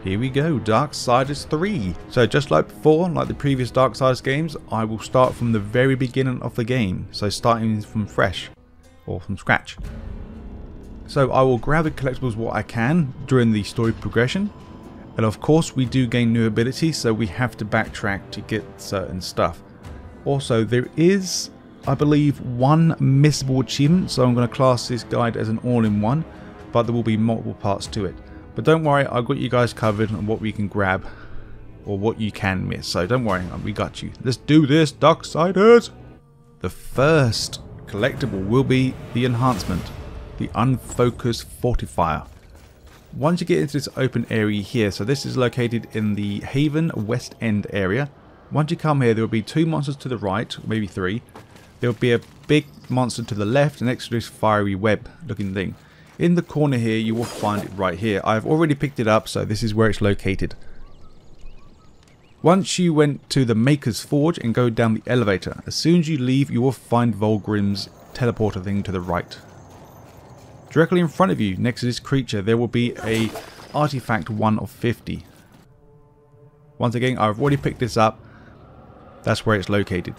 Here we go, Darksiders 3. So just like before, like the previous Darksiders games, I will start from the very beginning of the game. So starting from fresh, or from scratch. So I will grab the collectibles what I can during the story progression. And of course we do gain new abilities, so we have to backtrack to get certain stuff. Also there is, I believe, one missable achievement, so I'm going to class this guide as an all-in-one, but there will be multiple parts to it. But don't worry, I've got you guys covered on what we can grab, or what you can miss, so don't worry, we got you. Let's do this, Darksiders! The first collectible will be the Enhancement, the Unfocused Fortifier. Once you get into this open area here, so this is located in the HAYEN West End area. Once you come here, there will be 2 monsters to the right, maybe 3. There will be a big monster to the left next to this fiery web looking thing. In the corner here you will find it right here. I've already picked it up, so this is where it's located. Once you went to the Maker's Forge and go down the elevator, as soon as you leave you will find Vulgrim's teleporter thing to the right. Directly in front of you, next to this creature, there will be a artifact 1 of 50. Once again, I've already picked this up. That's where it's located.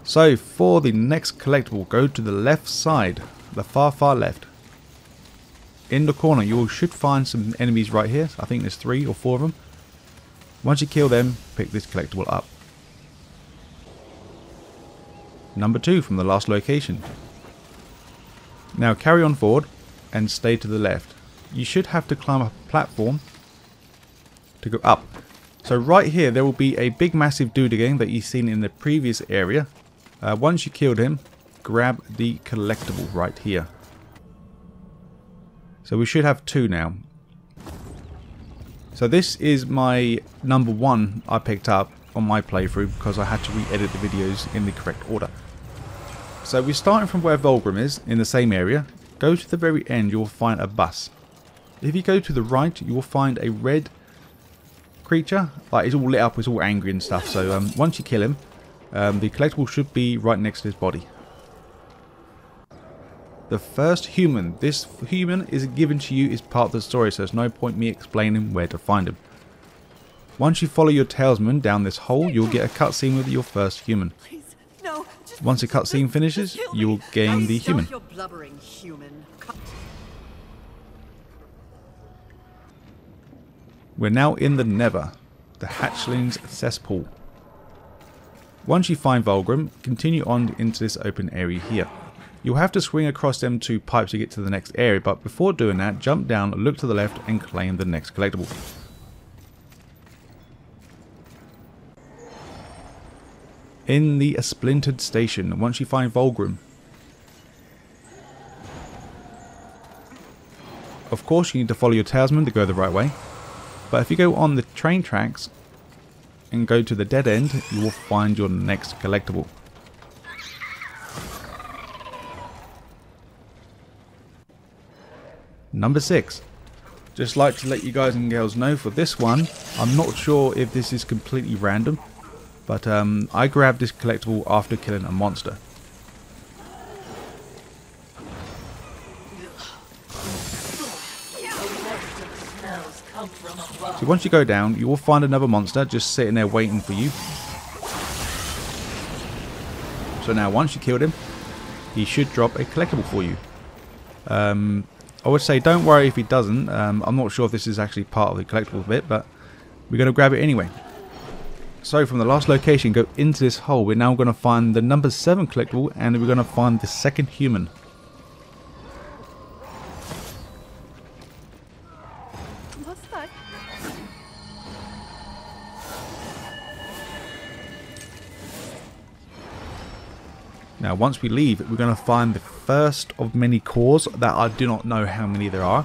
So for the next collectible, go to the left side, the far left. In the corner you should find some enemies right here. I think there's 3 or 4 of them. Once you kill them, pick this collectible up. Number 2 from the last location. Now carry on forward and stay to the left. You should have to climb up a platform to go up. So right here there will be a big massive dude again that you've seen in the previous area. Once you killed him, grab the collectible right here. So we should have 2 now. So this is my number 1 I picked up on my playthrough because I had to re-edit the videos in the correct order. So we're starting from where Vulgrim is, in the same area. Go to the very end, you'll find a bus. If you go to the right, you will find a red creature. Like, it's all lit up, it's all angry and stuff. So once you kill him, the collectible should be right next to his body. The first human. This human is given to you as part of the story, so there's no point me explaining where to find him. Once you follow your talisman down this hole, you'll get a cutscene with your first human. Once the cutscene finishes, you'll gain the human. We're now in the Nether, the Hatchling's Cesspool. Once you find Vulgrim, continue on into this open area here. You'll have to swing across them 2 pipes to get to the next area, but before doing that, jump down, look to the left and claim the next collectible. In the Splintered station, once you find Vulgrim. Of course you need to follow your talisman to go the right way, but if you go on the train tracks and go to the dead end, you will find your next collectible. Number 6. Just like to let you guys and girls know for this one, I'm not sure if this is completely random, but I grabbed this collectible after killing a monster. So once you go down, you will find another monster just sitting there waiting for you. So now once you killed him, he should drop a collectible for you. I would say don't worry if he doesn't. I'm not sure if this is actually part of the collectible bit, but we're going to grab it anyway. So from the last location, go into this hole. We're now going to find the number 7 collectible, and we're going to find the second human. What's that? Now once we leave, we're going to find the first of many cores that I do not know how many there are.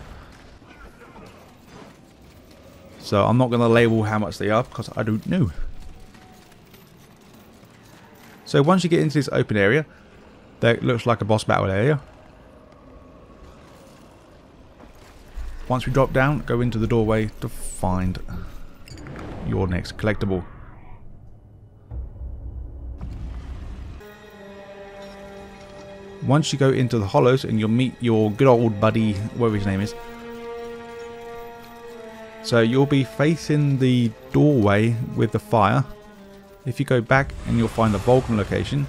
So I'm not going to label how much they are because I don't know. So once you get into this open area, that looks like a boss battle area. Once we drop down, go into the doorway to find your next collectible. Once you go into the hollows and you'll meet your good old buddy, whatever his name is. So you'll be facing the doorway with the fire. If you go back and you'll find the Vulcan location,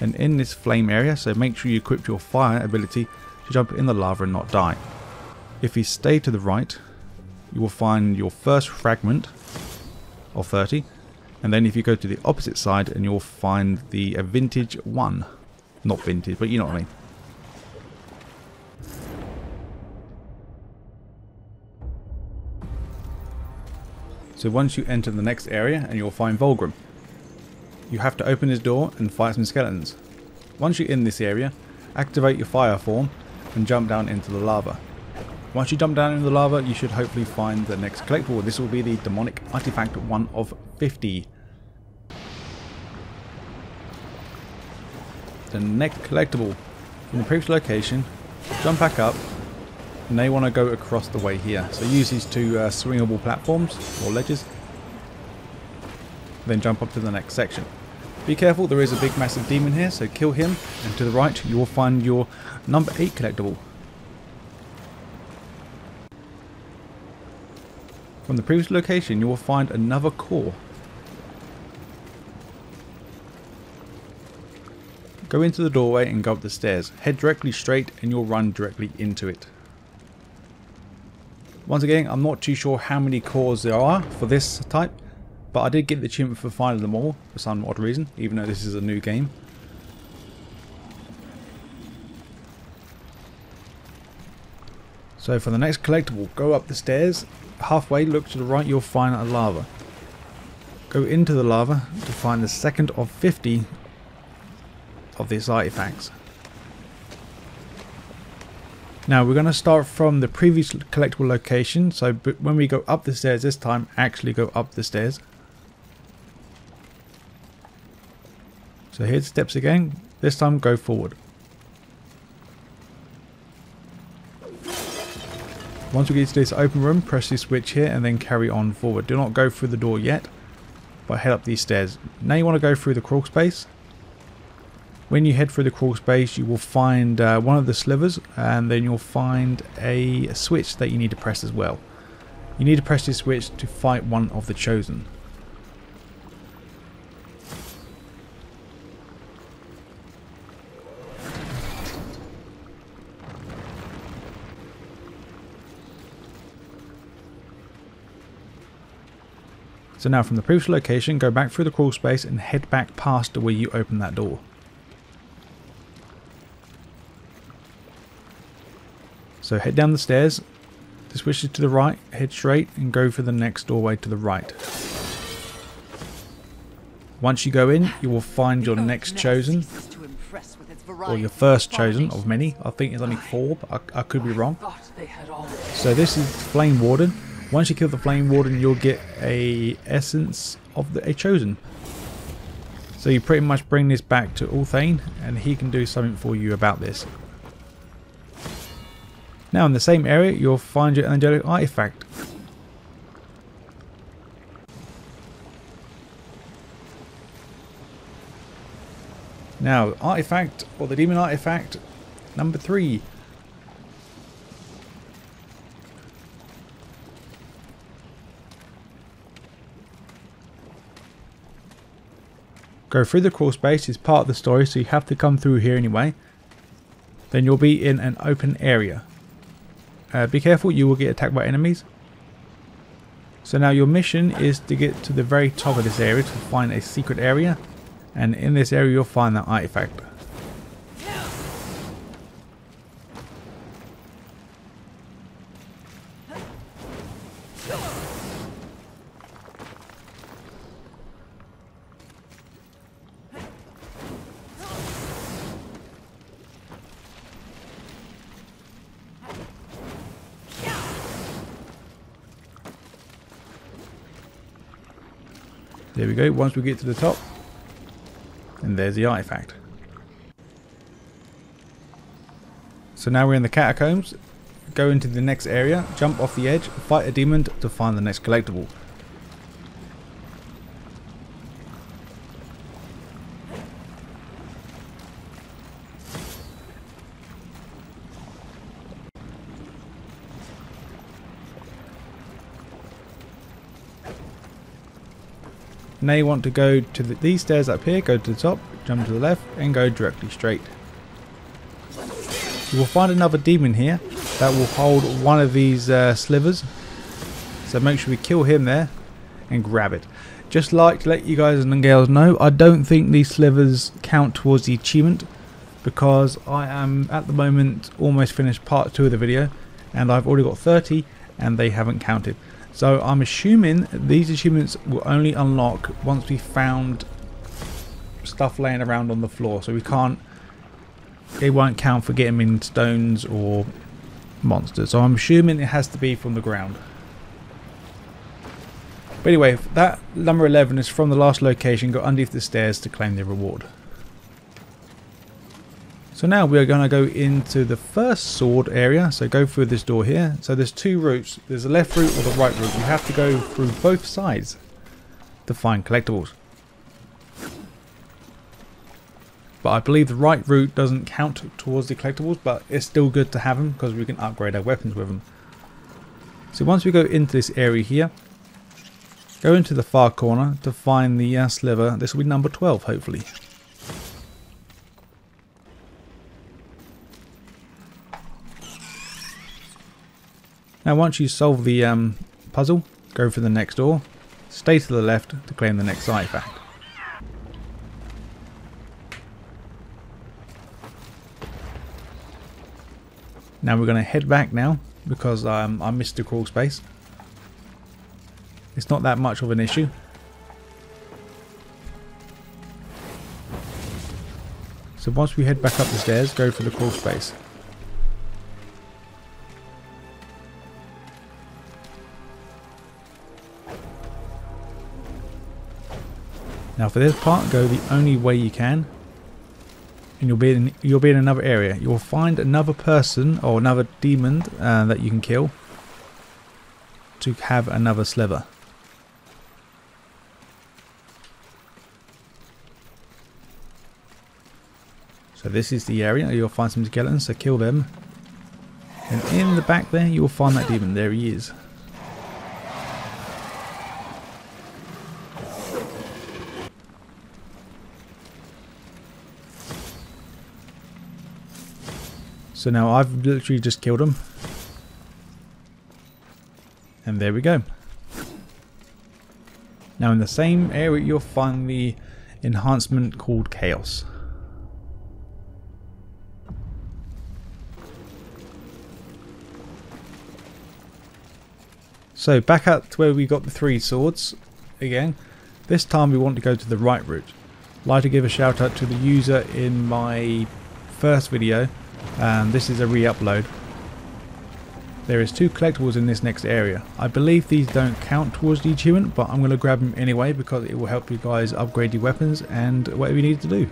and in this flame area, so make sure you equip your fire ability to jump in the lava and not die. If you stay to the right, you will find your first fragment of 30, and then if you go to the opposite side and you'll find the vintage one. Not vintage, but you know what I mean. So once you enter the next area and you'll find Vulgrim, you have to open this door and fight some skeletons. Once you're in this area, activate your fire form and jump down into the lava. Once you jump down into the lava, you should hopefully find the next collectible. This will be the demonic artifact 1 of 50. The next collectible from the previous location, jump back up, and they want to go across the way here. So use these two swingable platforms or ledges, then jump up to the next section. Be careful, there is a big massive demon here, so kill him, and to the right you will find your number 8 collectible. From the previous location you will find another core. Go into the doorway and go up the stairs. Head directly straight and you'll run directly into it. Once again, I'm not too sure how many cores there are for this type, but I did get the achievement for finding them all for some odd reason, even though this is a new game. So for the next collectible, go up the stairs, halfway look to the right, you'll find a lava. Go into the lava to find the second of 50 of these artifacts. Now we're going to start from the previous collectible location, so when we go up the stairs this time, actually go up the stairs. So here's the steps again, this time go forward. Once we get to this open room, press this switch here and then carry on forward. Do not go through the door yet, but head up these stairs. Now you want to go through the crawl space. When you head through the crawl space, you will find one of the slivers, and then you'll find a switch that you need to press as well. You need to press this switch to fight one of the chosen. So now from the previous location, go back through the crawl space and head back past where you open that door. So head down the stairs, the switch is to the right, head straight and go for the next doorway to the right. Once you go in, you will find your next chosen, or your first chosen of many. I think there's only 4, but I could be wrong. So this is Flame Warden. Once you kill the Flame Warden, you'll get a essence of a chosen. So you pretty much bring this back to Ulthane, and he can do something for you about this. Now in the same area, you'll find your Angelic Artifact. Now, Artifact, or the Demon Artifact, number 3. Go through the crawl space, it's part of the story, so you have to come through here anyway. Then you'll be in an open area. Be careful, you will get attacked by enemies. So now your mission is to get to the very top of this area to find a secret area. And in this area you'll find that artifact. There we go, once we get to the top, and there's the artifact. So now we're in the catacombs, go into the next area, jump off the edge, fight a demon to find the next collectible. Now you want to go to these stairs up here, go to the top, jump to the left and go directly straight. You will find another demon here that will hold one of these slivers. So make sure we kill him there and grab it. Just like to let you guys and girls know, I don't think these slivers count towards the achievement, because I am at the moment almost finished part 2 of the video and I've already got 30 and they haven't counted. So I'm assuming these achievements will only unlock once we found stuff laying around on the floor, so it won't count for getting in stones or monsters. So I'm assuming it has to be from the ground. But anyway, that number 11 is from the last location. Go underneath the stairs to claim the reward. So now we are going to go into the first sword area. So go through this door here. So there's 2 routes. There's the left route or the right route. You have to go through both sides to find collectibles. But I believe the right route doesn't count towards the collectibles, but it's still good to have them because we can upgrade our weapons with them. So once we go into this area here, go into the far corner to find the sliver. This will be number 12, hopefully. Now once you solve the puzzle, go for the next door, stay to the left to claim the next artifact. Now we're going to head back now because I missed the crawl space. It's not that much of an issue. So once we head back up the stairs, go for the crawl space. Now for this part, go the only way you can, and you'll be in another area. You'll find another person or another demon that you can kill to have another sliver. So this is the area. You'll find some skeletons, so kill them. And in the back there, you will find that demon. There he is. So now I've literally just killed him. And there we go. Now in the same area you'll find the enhancement called Chaos. So back up to where we got the 3 swords again. This time we want to go to the right route. I'd like to give a shout out to the user in my first video. This is a re-upload. There is 2 collectibles in this next area. I believe these don't count towards the achievement, but I'm going to grab them anyway because it will help you guys upgrade your weapons and whatever you need to do.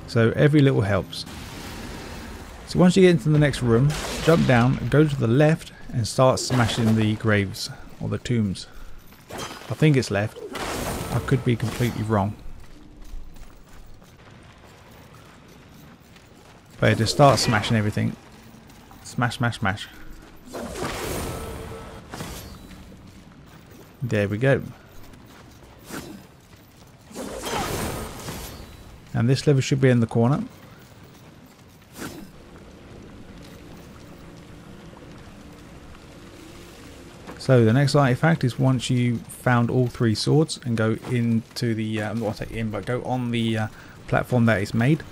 So every little helps. So once you get into the next room, jump down and go to the left and start smashing the graves or the tombs. I think it's left. I could be completely wrong. But just start smashing everything. Smash, smash, smash. There we go. And this lever should be in the corner. So the next artifact is once you found all 3 swords and go into the, not say in, but go on the platform that is made.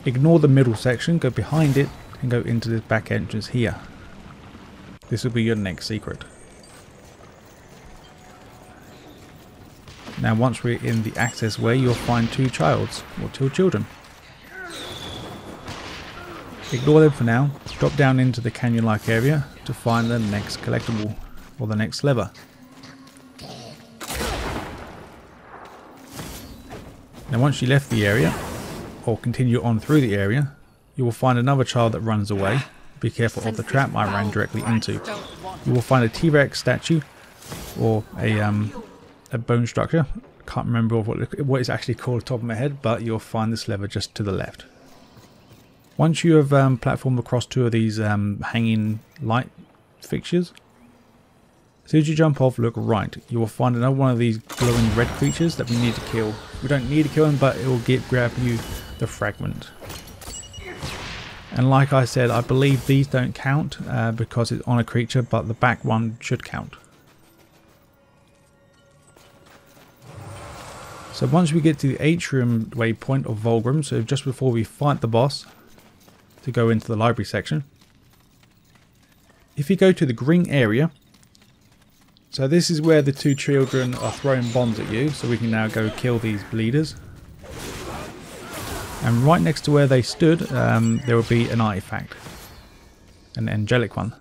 Ignore the middle section, go behind it and go into this back entrance here. This will be your next secret. Now once we're in the access way, you'll find 2 childs, or 2 children. Ignore them for now, drop down into the canyon-like area to find the next collectible, or the next lever. Now once you left the area, or continue on through the area, you will find another child that runs away. Be careful of the trap I ran directly into. You will find a T-Rex statue, or a bone structure. Can't remember what it's actually called off the top of my head, but you'll find this lever just to the left. Once you have platformed across 2 of these hanging light fixtures, As soon as you jump off, look right. You will find another one of these glowing red creatures that we need to kill. We don't need to kill them, but it will grab you the fragment. And like I said, I believe these don't count because it's on a creature, but the back one should count. So once we get to the Atrium waypoint of Vulgrim, so just before we fight the boss, to go into the library section, if you go to the green area, so this is where the two children are throwing bombs at you, so we can now go kill these bleeders. And right next to where they stood, there will be an artifact, an angelic one.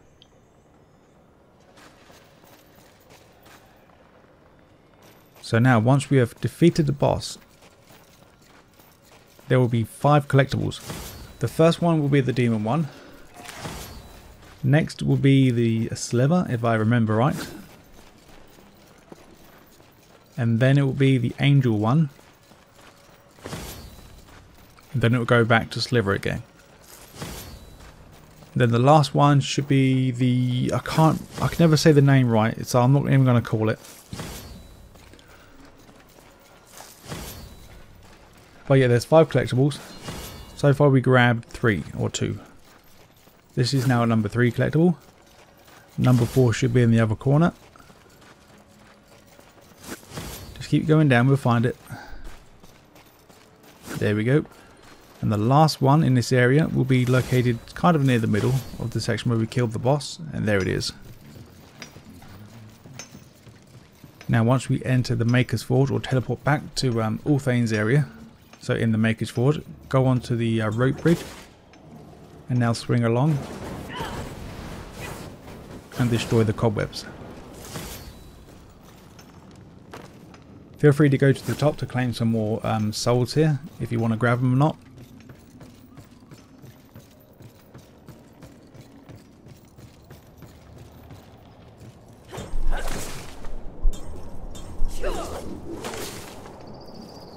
So now, once we have defeated the boss, there will be 5 collectibles. The first one will be the demon one. Next will be the sliver, if I remember right. And then it will be the angel one. And then it will go back to sliver again. Then the last one should be the... I can never say the name right, so I'm not even going to call it. But yeah, there's 5 collectibles. So far we grabbed 3 or 2. This is now a number 3 collectible. Number 4 should be in the other corner. Just keep going down, we'll find it. There we go. And the last one in this area will be located kind of near the middle of the section where we killed the boss. And there it is. Now once we enter the Maker's Forge or teleport back to Ulthane's area, so in the Maker's Forge, go onto the rope bridge and now swing along and destroy the cobwebs. Feel free to go to the top to claim some more souls here if you want to grab them or not.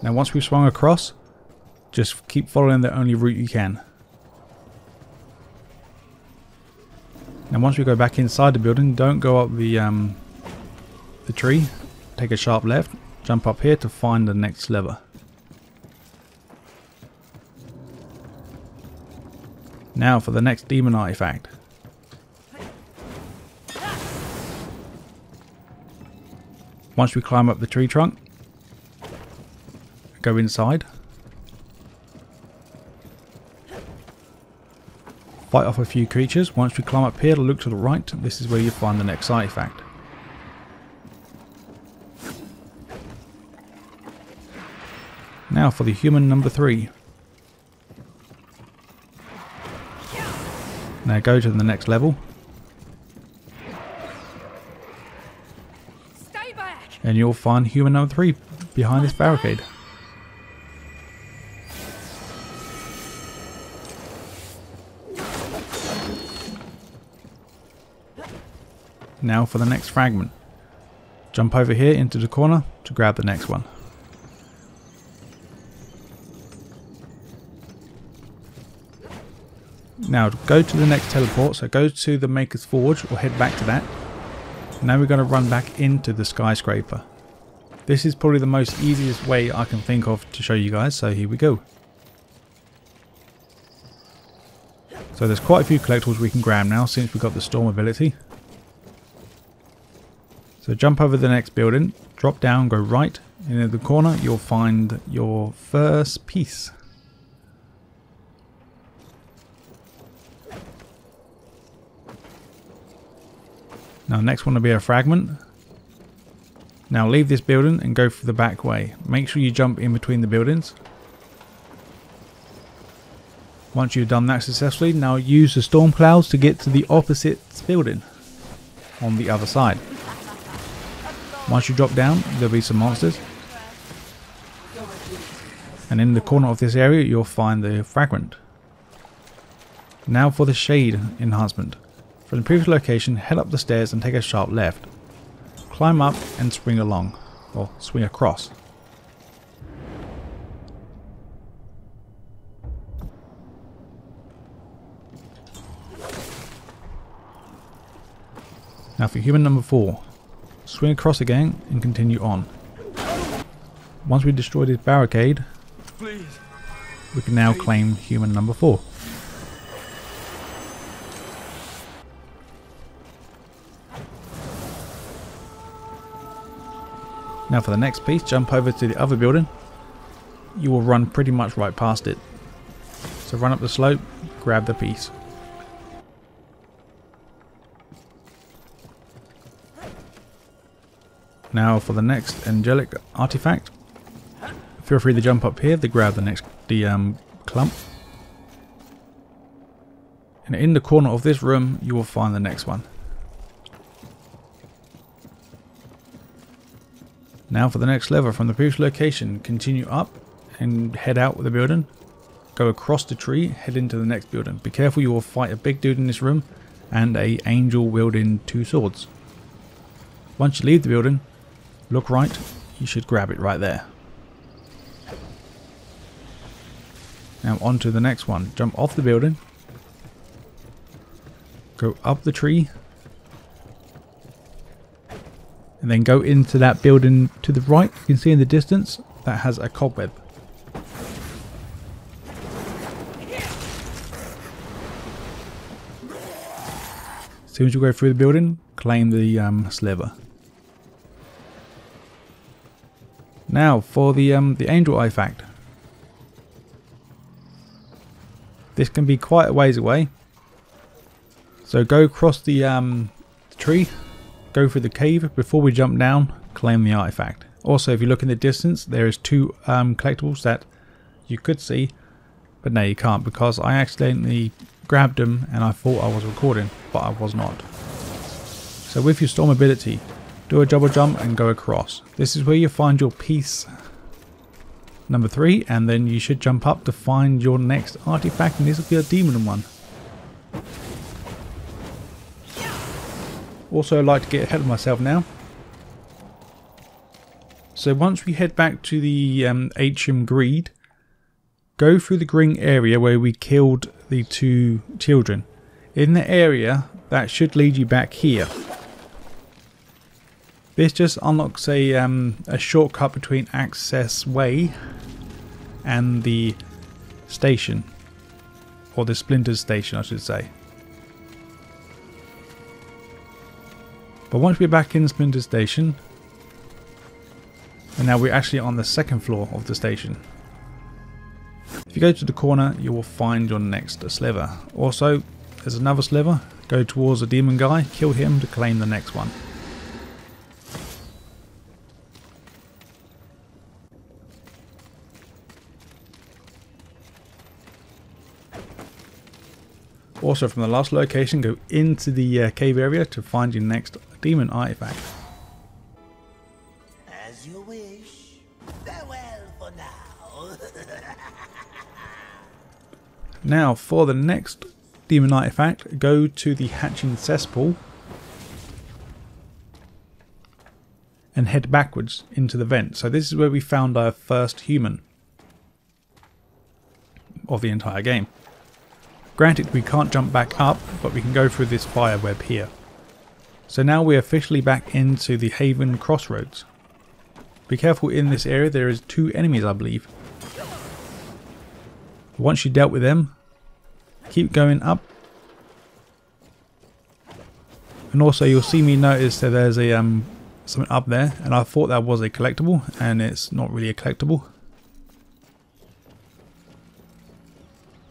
Now once we've swung across, just keep following the only route you can. Now once we go back inside the building, don't go up the tree. Take a sharp left, jump up here to find the next lever. Now for the next demon artifact. Once we climb up the tree trunk, go inside. Fight off a few creatures. Once we climb up here, look to the right. This is where you find the next artifact. Now for the human number 3. Now go to the next level. Stay back. And you'll find human number 3 behind this barricade. Now for the next fragment. Jump over here into the corner to grab the next one. Now go to the next teleport, so go to the Maker's Forge or head back to that. Now we're going to run back into the skyscraper. This is probably the most easiest way I can think of to show you guys, so here we go. So there's quite a few collectibles we can grab now since we've got the storm ability. So jump over the next building, drop down, go right, and in the corner you'll find your first piece. Now next one will be a fragment. Now leave this building and go for the back way. Make sure you jump in between the buildings. Once you've done that successfully, now use the storm clouds to get to the opposite building on the other side. Once you drop down, there'll be some monsters. And in the corner of this area, you'll find the fragment. Now for the shade enhancement. From the previous location, head up the stairs and take a sharp left. Climb up and swing along, or swing across. Now for human number 4. swing across again and continue on. Once we destroy this barricade, we can now claim human number 4. Now for the next piece, jump over to the other building. You will run pretty much right past it. So run up the slope, grab the piece. Now for the next Angelic Artifact, feel free to jump up here to grab the clump. And in the corner of this room you will find the next one. Now for the next lever from the previous location, continue up and head out with the building. Go across the tree, head into the next building. Be careful, you will fight a big dude in this room and a angel wielding 2 swords. Once you leave the building, look right, you should grab it right there. Now on to the next one. Jump off the building, go up the tree, and then go into that building to the right. You can see in the distance that has a cobweb. As soon as you go through the building, claim the sliver. Now for the angel artifact. This can be quite a ways away. So go across the tree. Go through the cave before we jump down, claim the artifact. Also, if you look in the distance, there is 2 collectibles that you could see, but no, you can't, because I accidentally grabbed them and I thought I was recording, but I was not. So with your storm ability, do a double jump and go across. This is where you find your piece number 3, and then you should jump up to find your next artifact, and this will be a demon one. Also, I like to get ahead of myself now. So once we head back to the HATCHLING greed, go through the green area where we killed the 2 children. In the area, that should lead you back here. This just unlocks a shortcut between ACCESSWAY and the station. Or the Splintered station, I should say. But once we're back in the Splintered station, and now we're actually on the 2nd floor of the station. If you go to the corner, you will find your next sliver. Also, there's another sliver. Go towards the demon guy, kill him to claim the next one. Also from the last location, go into the cave area to find your next demon artifact. As you wish. Farewell for now. Now for the next demon artifact, go to the hatching cesspool and head backwards into the vent. So this is where we found our first human of the entire game. Granted, we can't jump back up, but we can go through this fire web here. So now we're officially back into the Haven Crossroads. Be careful in this area, there is 2 enemies I believe. Once you dealt with them, keep going up. And also you'll see me notice that there's a something up there, and I thought that was a collectible, and it's not really a collectible.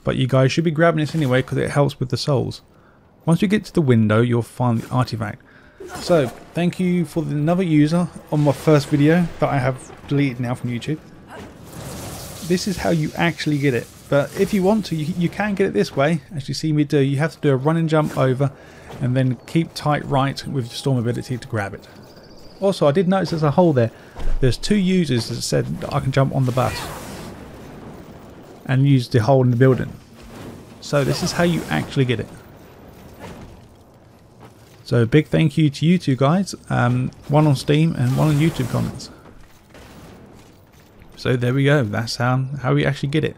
But you guys should be grabbing this anyway because it helps with the souls. Once you get to the window, you'll find the artifact. So, thank you for another user on my first video that I have deleted now from YouTube. This is how you actually get it. But if you want to, you can get it this way, as you see me do. You have to do a run and jump over, and then keep tight right with your storm ability to grab it. Also, I did notice there's a hole there. There's 2 users that said that I can jump on the bus and use the hole in the building. So this is how you actually get it. So big thank you to you 2 guys, one on Steam and one on YouTube comments. So there we go, that's how we actually get it.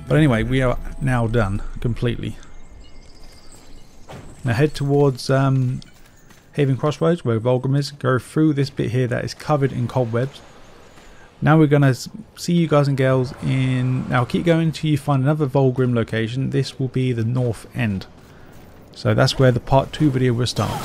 But anyway, we are now done completely. Now head towards Haven Crossroads where Vulgrim is. Go through this bit here that is covered in cobwebs. Now we're going to see you guys and girls in... Now keep going until you find another Vulgrim location. This will be the north end. So that's where the part 2 video will start.